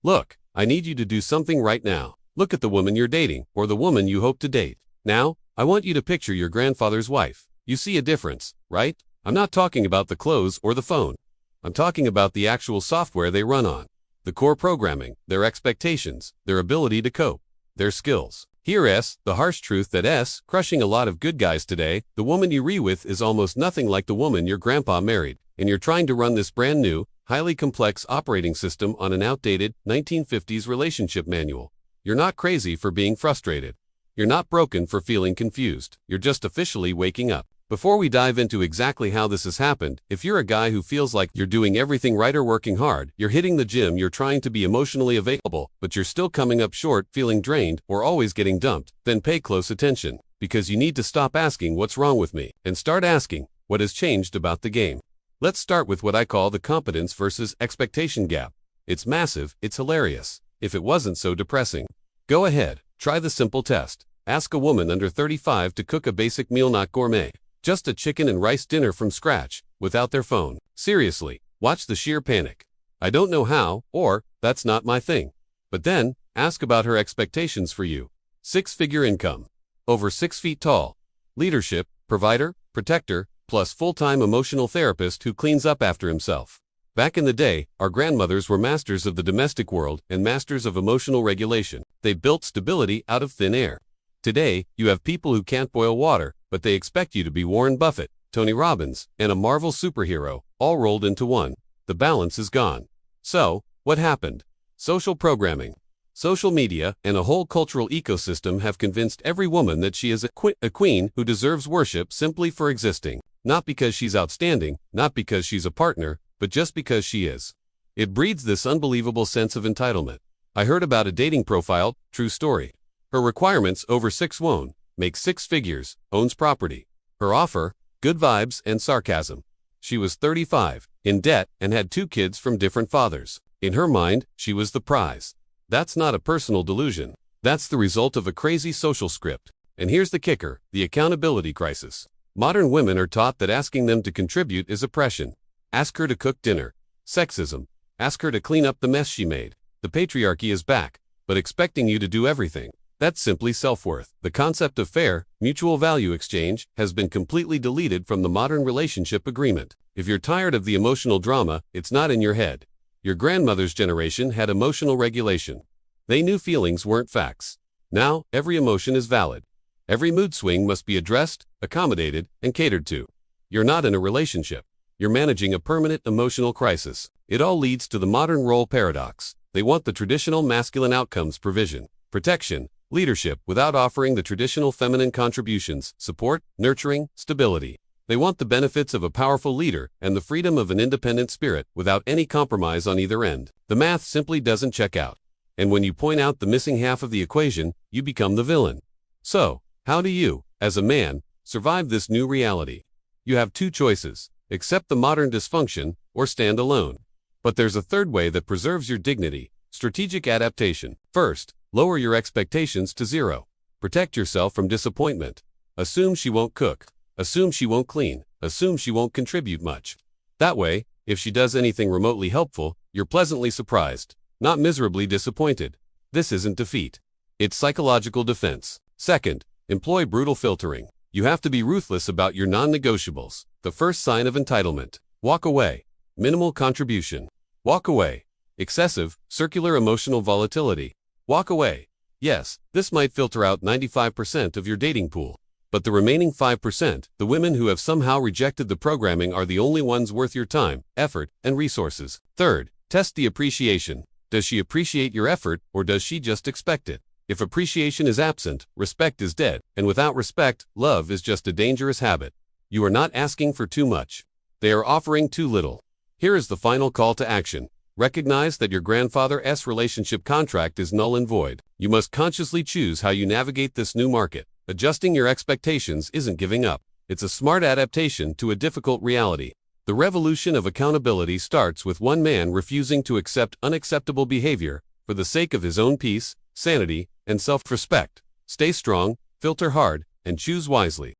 Look, I need you to do something right now. Look at the woman you're dating, or the woman you hope to date. Now, I want you to picture your grandfather's wife. You see a difference, right? I'm not talking about the clothes or the phone. I'm talking about the actual software they run on. The core programming, their expectations, their ability to cope, their skills. Here the harsh truth that crushing a lot of good guys today, the woman you with is almost nothing like the woman your grandpa married, and you're trying to run this brand new, highly complex operating system on an outdated 1950s relationship manual. You're not crazy for being frustrated. You're not broken for feeling confused. You're just officially waking up. Before we dive into exactly how this has happened, if you're a guy who feels like you're doing everything right or working hard, you're hitting the gym, you're trying to be emotionally available, but you're still coming up short, feeling drained, or always getting dumped, then pay close attention, because you need to stop asking what's wrong with me, and start asking what has changed about the game. Let's start with what I call the competence versus expectation gap. It's massive, it's hilarious. If it wasn't so depressing. Go ahead, try the simple test. Ask a woman under 35 to cook a basic meal, not gourmet. Just a chicken and rice dinner from scratch, without their phone. Seriously, watch the sheer panic. I don't know how, or, that's not my thing. But then, ask about her expectations for you. 6-figure income. Over 6 feet tall. Leadership, provider, protector, plus full-time emotional therapist who cleans up after himself. Back in the day, our grandmothers were masters of the domestic world and masters of emotional regulation. They built stability out of thin air. Today, you have people who can't boil water, but they expect you to be Warren Buffett, Tony Robbins, and a Marvel superhero, all rolled into one. The balance is gone. So, what happened? Social programming. Social media and a whole cultural ecosystem have convinced every woman that she is a queen who deserves worship simply for existing. Not because she's outstanding, not because she's a partner, but just because she is. It breeds this unbelievable sense of entitlement. I heard about a dating profile, true story. Her requirements: over 6'1", makes 6 figures, owns property. Her offer: good vibes and sarcasm. She was 35, in debt, and had 2 kids from different fathers. In her mind, she was the prize. That's not a personal delusion. That's the result of a crazy social script. And here's the kicker: the accountability crisis. Modern women are taught that asking them to contribute is oppression. Ask her to cook dinner. Sexism. Ask her to clean up the mess she made. The patriarchy is back, but expecting you to do everything. That's simply self-worth. The concept of fair, mutual value exchange has been completely deleted from the modern relationship agreement. If you're tired of the emotional drama, it's not in your head. Your grandmother's generation had emotional regulation. They knew feelings weren't facts. Now, every emotion is valid. Every mood swing must be addressed, accommodated, and catered to. You're not in a relationship. You're managing a permanent emotional crisis. It all leads to the modern role paradox. They want the traditional masculine outcomes: provision, protection, leadership, without offering the traditional feminine contributions: support, nurturing, stability. They want the benefits of a powerful leader and the freedom of an independent spirit without any compromise on either end. The math simply doesn't check out. And when you point out the missing half of the equation, you become the villain. So, how do you, as a man, survive this new reality? You have 2 choices: accept the modern dysfunction or stand alone. But there's a third way that preserves your dignity: strategic adaptation. First, lower your expectations to 0. Protect yourself from disappointment. Assume she won't cook. Assume she won't clean. Assume she won't contribute much. That way, if she does anything remotely helpful, you're pleasantly surprised, not miserably disappointed. This isn't defeat. It's psychological defense. Second, employ brutal filtering. You have to be ruthless about your non-negotiables. The first sign of entitlement. Walk away. Minimal contribution. Walk away. Excessive, circular emotional volatility. Walk away. Yes, this might filter out 95% of your dating pool. But the remaining 5%, the women who have somehow rejected the programming, are the only ones worth your time, effort, and resources. Third, test the appreciation. Does she appreciate your effort, or does she just expect it? If appreciation is absent, respect is dead, and without respect, love is just a dangerous habit. You are not asking for too much. They are offering too little. Here is the final call to action. Recognize that your grandfather's relationship contract is null and void. You must consciously choose how you navigate this new market. Adjusting your expectations isn't giving up. It's a smart adaptation to a difficult reality. The revolution of accountability starts with one man refusing to accept unacceptable behavior for the sake of his own peace, sanity, and self-respect. Stay strong, filter hard, and choose wisely.